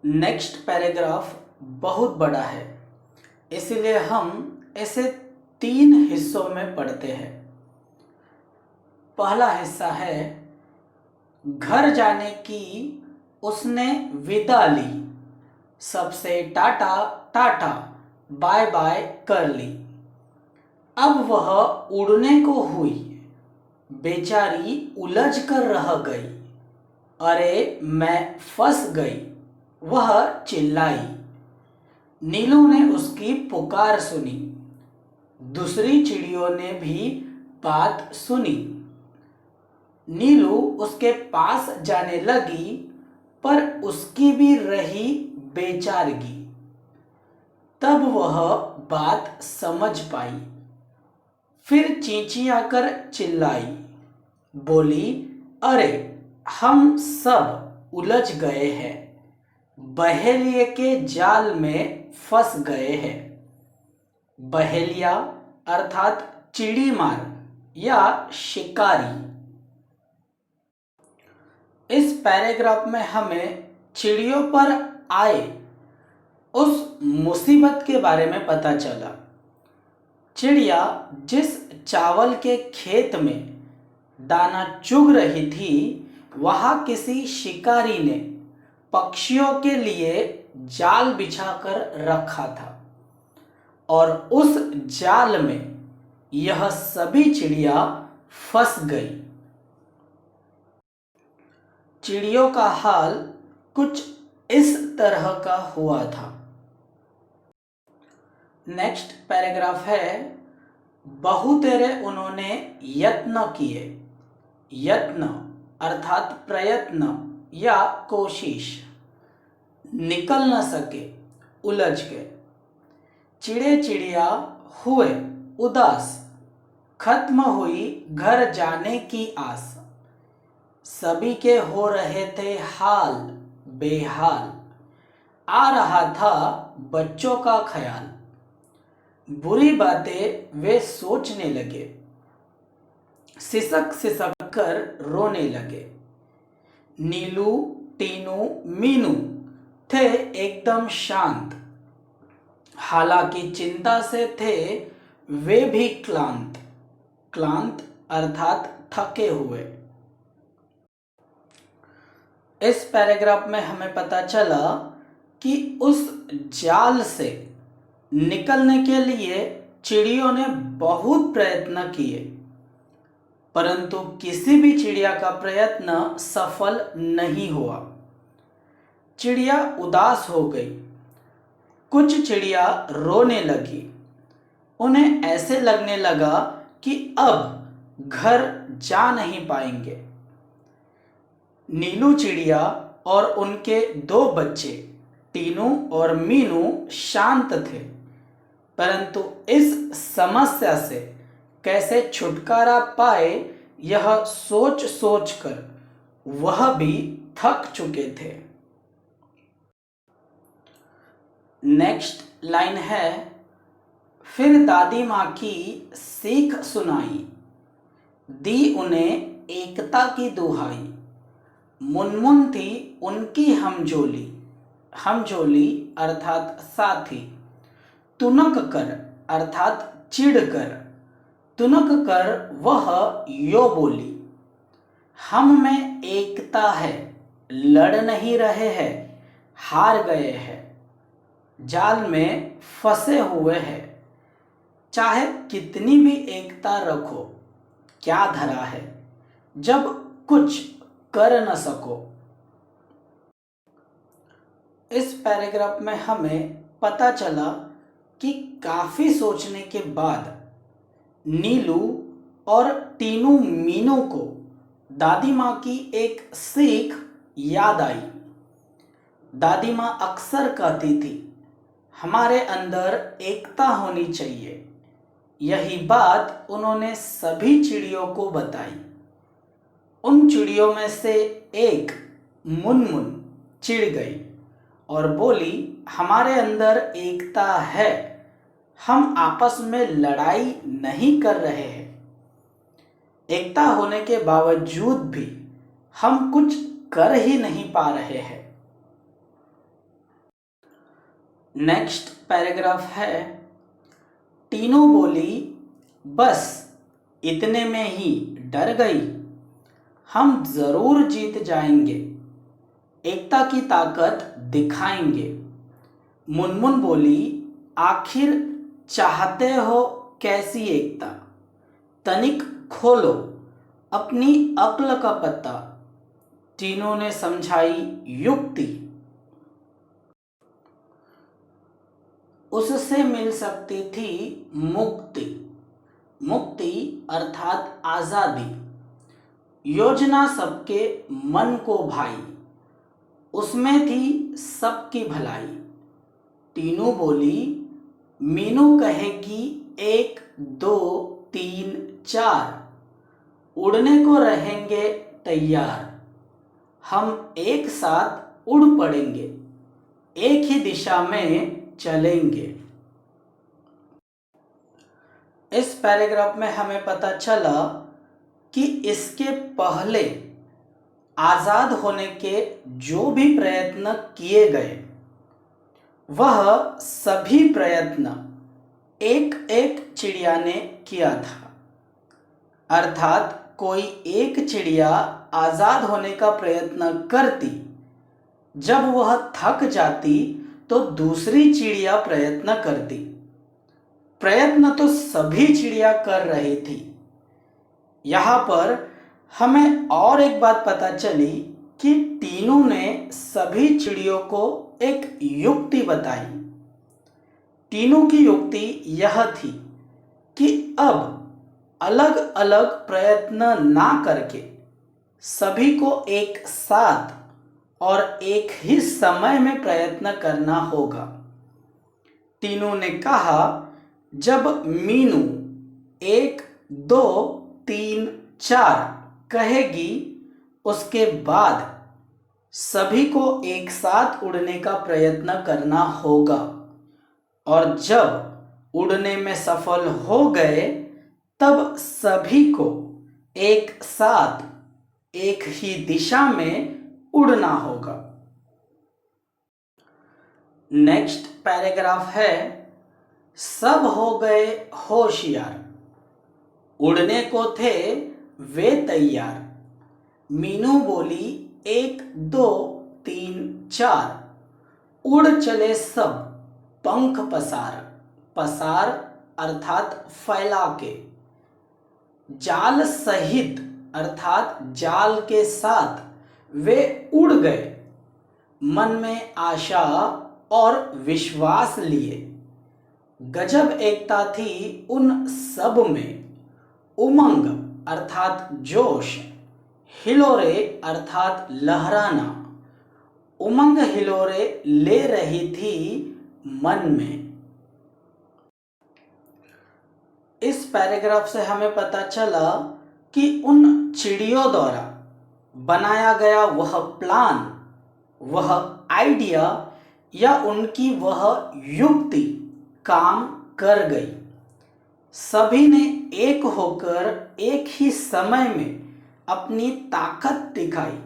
Next paragraph बहुत बड़ा है, इसलिए हम इसे 3 हिस्सों में पढ़ते हैं। पहला हिस्सा है घर जाने की उसने विदा ली, सबसे टाटा टाटा बाय बाय कर ली। अब वह उड़ने को हुई, बेचारी उलझ कर रह गई। अरे मैं फंस गई, वह चिल्लाई। नीलू ने उसकी पुकार सुनी, दूसरी चिड़ियों ने भी बात सुनी। नीलू उसके पास जाने लगी, पर उसकी भी रही बेचारगी। तब वह बात समझ पाई, फिर चींचियाकर चिल्लाई, बोली, अरे हम सब उलझ गए हैं, बहेलिए के जाल में फंस गए हैं। बहेलिया अर्थात चिड़ी मार या शिकारी। इस पैराग्राफ में हमें चिड़ियों पर आए उस मुसीबत के बारे में पता चला। चिड़िया जिस चावल के खेत में दाना चुग रही थी, वहाँ किसी शिकारी ने पक्षियों के लिए जाल बिछाकर रखा था और उस जाल में यह सभी चिड़िया फंस गई। चिड़ियों का हाल कुछ इस तरह का हुआ था। नेक्स्ट पैराग्राफ है बहुतेरे उन्होंने यत्न किए। यत्न अर्थात प्रयत्न या कोशिश। निकल न सके, उलझ गए। चिड़े चिड़िया हुए उदास, खत्म हुई घर जाने की आस। सभी के हो रहे थे हाल बेहाल, आ रहा था बच्चों का ख्याल। बुरी बातें वे सोचने लगे, सिसक सिसक कर रोने लगे। नीलू टीनू मीनू थे एकदम शांत, हालांकि चिंता से थे वे भी क्लांत। क्लांत अर्थात थके हुए। इस पैराग्राफ में हमें पता चला कि उस जाल से निकलने के लिए चिड़ियों ने बहुत प्रयत्न किए, परंतु किसी भी चिड़िया का प्रयत्न सफल नहीं हुआ। चिड़िया उदास हो गई, कुछ चिड़िया रोने लगी। उन्हें ऐसे लगने लगा कि अब घर जा नहीं पाएंगे। नीलू चिड़िया और उनके 2 बच्चे टीनू और मीनू शांत थे, परंतु इस समस्या से कैसे छुटकारा पाए यह सोच सोच कर वह भी थक चुके थे। नेक्स्ट लाइन है फिर दादी माँ की सीख सुनाई, दी उन्हें एकता की दुहाई। मुनमुन थी उनकी हमजोली, हमजोली अर्थात साथी। तुनक कर अर्थात चिढ़ कर, तुनक कर वह यो बोली, हम में एकता है, लड़ नहीं रहे हैं, हार गए हैं, जाल में फंसे हुए हैं। चाहे कितनी भी एकता रखो, क्या धरा है जब कुछ कर न सको। इस पैराग्राफ में हमें पता चला कि काफ़ी सोचने के बाद नीलू और टीनू मीनू को दादी माँ की एक सीख याद आई। दादी माँ अक्सर कहती थी, हमारे अंदर एकता होनी चाहिए। यही बात उन्होंने सभी चिड़ियों को बताई। उन चिड़ियों में से एक मुनमुन चिढ़ गई और बोली, हमारे अंदर एकता है, हम आपस में लड़ाई नहीं कर रहे हैं। एकता होने के बावजूद भी हम कुछ कर ही नहीं पा रहे हैं। नेक्स्ट पैराग्राफ है, टीनू बोली, बस इतने में ही डर गई। हम जरूर जीत जाएंगे, एकता की ताकत दिखाएंगे। मुनमुन बोली, आखिर चाहते हो कैसी एकता? तनिक खोलो अपनी अक्ल का पत्ता। टीनू ने समझाई युक्ति। उससे मिल सकती थी मुक्ति। मुक्ति अर्थात आजादी। योजना सबके मन को भाई, उसमें थी सबकी भलाई। टीनू बोली, मीनू कहेगी 1 2 3 4, उड़ने को रहेंगे तैयार। हम एक साथ उड़ पड़ेंगे, एक ही दिशा में चलेंगे। इस पैराग्राफ में हमें पता चला कि इसके पहले आजाद होने के जो भी प्रयत्न किए गए, वह सभी प्रयत्न एक एक चिड़िया ने किया था। अर्थात कोई एक चिड़िया आजाद होने का प्रयत्न करती, जब वह थक जाती तो दूसरी चिड़िया प्रयत्न करती। प्रयत्न तो सभी चिड़िया कर रही थी। यहाँ पर हमें और एक बात पता चली कि टीनू ने सभी चिड़ियों को एक युक्ति बताई। टीनू की युक्ति यह थी कि अब अलग अलग प्रयत्न ना करके सभी को एक साथ और एक ही समय में प्रयत्न करना होगा। टीनू ने कहा, जब मीनू 1 2 3 4 कहेगी, उसके बाद सभी को एक साथ उड़ने का प्रयत्न करना होगा। और जब उड़ने में सफल हो गए, तब सभी को एक साथ एक ही दिशा में उड़ना होगा। नेक्स्ट पैराग्राफ है, सब हो गए होशियार, उड़ने को थे वे तैयार। मीनू बोली, 1 2 3 4, उड़ चले सब पंख पसार। पसार अर्थात फैला के। जाल सहित अर्थात जाल के साथ वे उड़ गए, मन में आशा और विश्वास लिए। गजब एकता थी उन सब में। उमंग अर्थात जोश, हिलोरे अर्थात लहराना। उमंग हिलोरे ले रही थी मन में। इस पैराग्राफ से हमें पता चला कि उन चिड़ियों द्वारा बनाया गया वह प्लान, वह आइडिया या उनकी वह युक्ति काम कर गई। सभी ने एक होकर एक ही समय में अपनी ताकत दिखाई।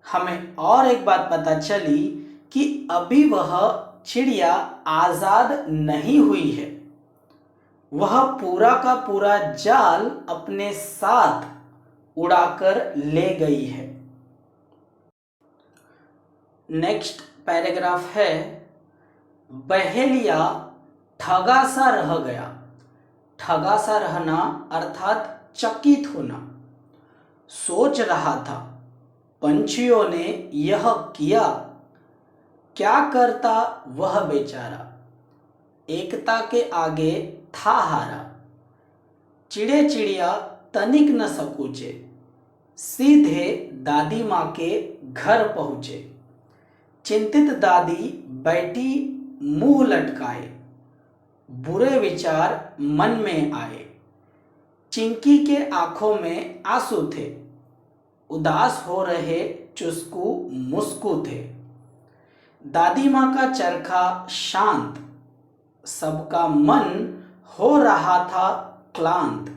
हमें और एक बात पता चली कि अभी वह चिड़िया आजाद नहीं हुई है। वह पूरा का पूरा जाल अपने साथ उड़ाकर ले गई है। नेक्स्ट पैराग्राफ है, बहेलिया ठगा सा रह गया। ठगा सा रहना अर्थात चकित होना। सोच रहा था पंछियों ने यह किया, क्या करता वह बेचारा। एकता के आगे था हारा। चिड़े चिड़िया तनिक न सकूचे, सीधे दादी माँ के घर पहुँचे। चिंतित दादी बैठी मुंह लटकाए, बुरे विचार मन में आए। चिंकी के आंखों में आंसू थे, उदास हो रहे चुस्कू मुस्कू थे। दादी माँ का चरखा शांत, सबका मन हो रहा था क्लांत।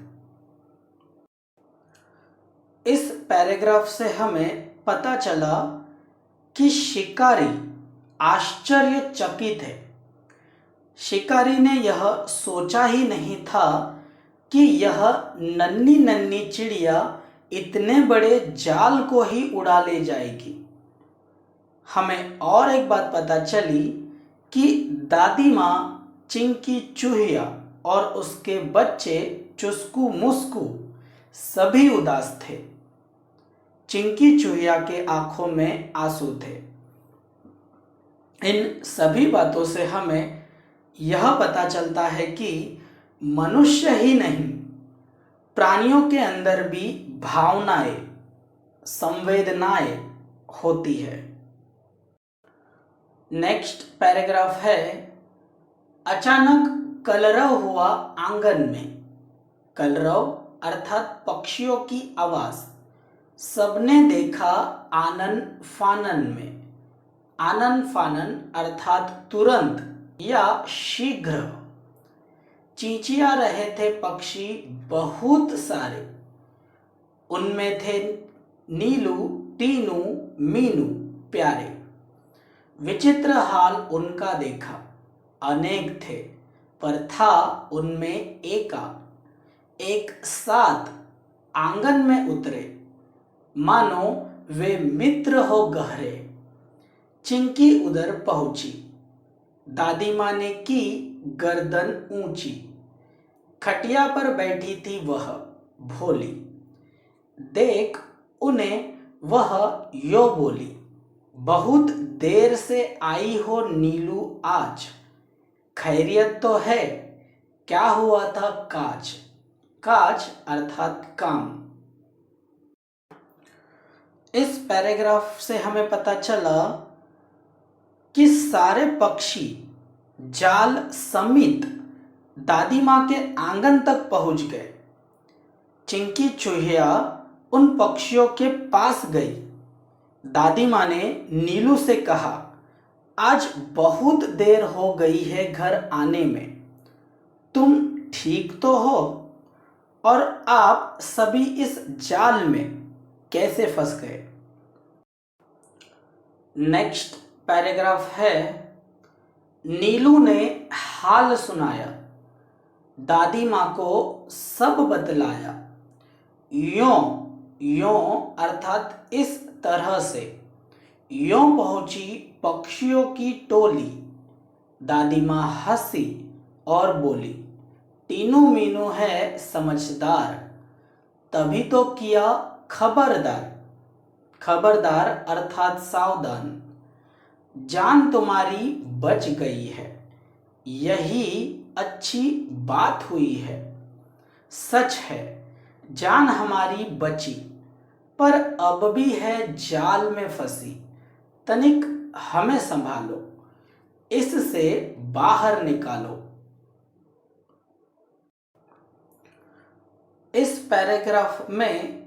इस पैराग्राफ से हमें पता चला कि शिकारी आश्चर्यचकित है। शिकारी ने यह सोचा ही नहीं था कि यह नन्ही नन्ही चिड़िया इतने बड़े जाल को ही उड़ा ले जाएगी। हमें और एक बात पता चली कि दादी माँ चिंकी चूहिया और उसके बच्चे चुस्कू मुस्कू सभी उदास थे। चिंकी चूहिया के आंखों में आंसू थे। इन सभी बातों से हमें यह पता चलता है कि मनुष्य ही नहीं, प्राणियों के अंदर भी भावनाएं, संवेदनाएं होती है। नेक्स्ट पैराग्राफ है, अचानक कलरव हुआ आंगन में। कलरव अर्थात पक्षियों की आवाज सबने देखा आनन फानन में। आनन फानन अर्थात तुरंत या शीघ्र। चींचिया रहे थे पक्षी बहुत सारे। उनमें थे नीलू, टीनू, मीनू प्यारे। विचित्र हाल उनका देखा, अनेक थे पर था उनमें एक साथ आंगन में उतरे, मानो वे मित्र हो गहरे। चिंकी उधर पहुंची, दादी माँ ने की गर्दन ऊंची। खटिया पर बैठी थी वह भोली, देख उन्हें वह यो बोली, बहुत देर से आई हो नीलू आज, खैरियत तो है, क्या हुआ था काज। काज अर्थात काम। इस पैराग्राफ से हमें पता चला कि सारे पक्षी जाल समेत दादी माँ के आंगन तक पहुंच गए। चिंकी चूहिया उन पक्षियों के पास गई। दादी माँ ने नीलू से कहा, आज बहुत देर हो गई है घर आने में, तुम ठीक तो हो? और आप सभी इस जाल में कैसे फंस गए? नेक्स्ट पैराग्राफ है, नीलू ने हाल सुनाया, दादी माँ को सब बतलाया। यों यों अर्थात इस तरह से। यों पहुंची पक्षियों की टोली। दादी माँ हंसी और बोली, टीनू मीनू है समझदार, तभी तो किया खबरदार। खबरदार अर्थात सावधान, जान तुम्हारी बच गई है, यही अच्छी बात हुई है। सच है जान हमारी बची, पर अब भी है जाल में फंसी, तनिक हमें संभालो, इससे बाहर निकालो। इस पैराग्राफ में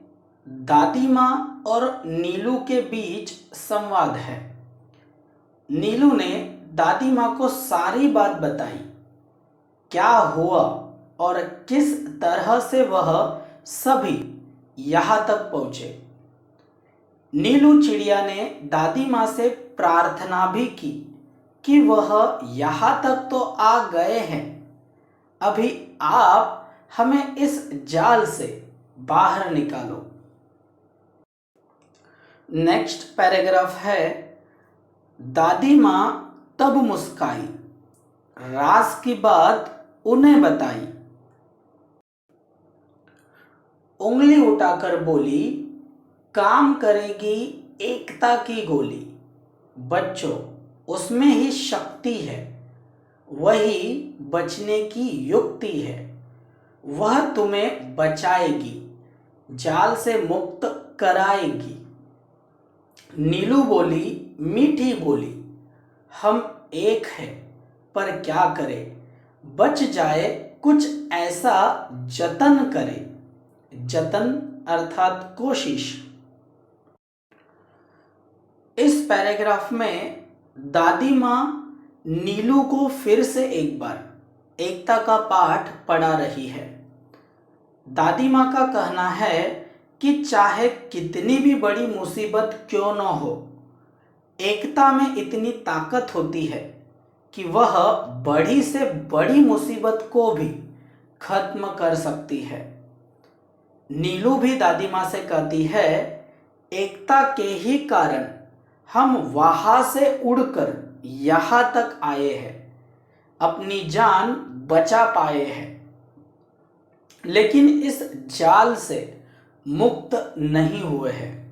दादी माँ और नीलू के बीच संवाद है। नीलू ने दादी माँ को सारी बात बताई, क्या हुआ और किस तरह से वह सभी यहाँ तक पहुँचे। नीलू चिड़िया ने दादी माँ से प्रार्थना भी की कि वह यहाँ तक तो आ गए हैं, अभी आप हमें इस जाल से बाहर निकालो। नेक्स्ट पैराग्राफ है, दादी माँ तब मुस्काई, राज की बात उन्हें बताई। उंगली उठाकर बोली, काम करेगी एकता की गोली। बच्चों, उसमें ही शक्ति है, वही बचने की युक्ति है, वह तुम्हें बचाएगी, जाल से मुक्त कराएगी। नीलू बोली, मीठी बोली, हम एक हैं, पर क्या करें, बच जाए कुछ ऐसा जतन करें। जतन अर्थात कोशिश। इस पैराग्राफ में दादी माँ नीलू को फिर से एक बार एकता का पाठ पढ़ा रही है। दादी माँ का कहना है कि चाहे कितनी भी बड़ी मुसीबत क्यों न हो, एकता में इतनी ताकत होती है कि वह बड़ी से बड़ी मुसीबत को भी खत्म कर सकती है। नीलू भी दादी माँ से कहती है, एकता के ही कारण हम वहां से उड़कर यहाँ तक आए हैं, अपनी जान बचा पाए हैं, लेकिन इस जाल से मुक्त नहीं हुए हैं।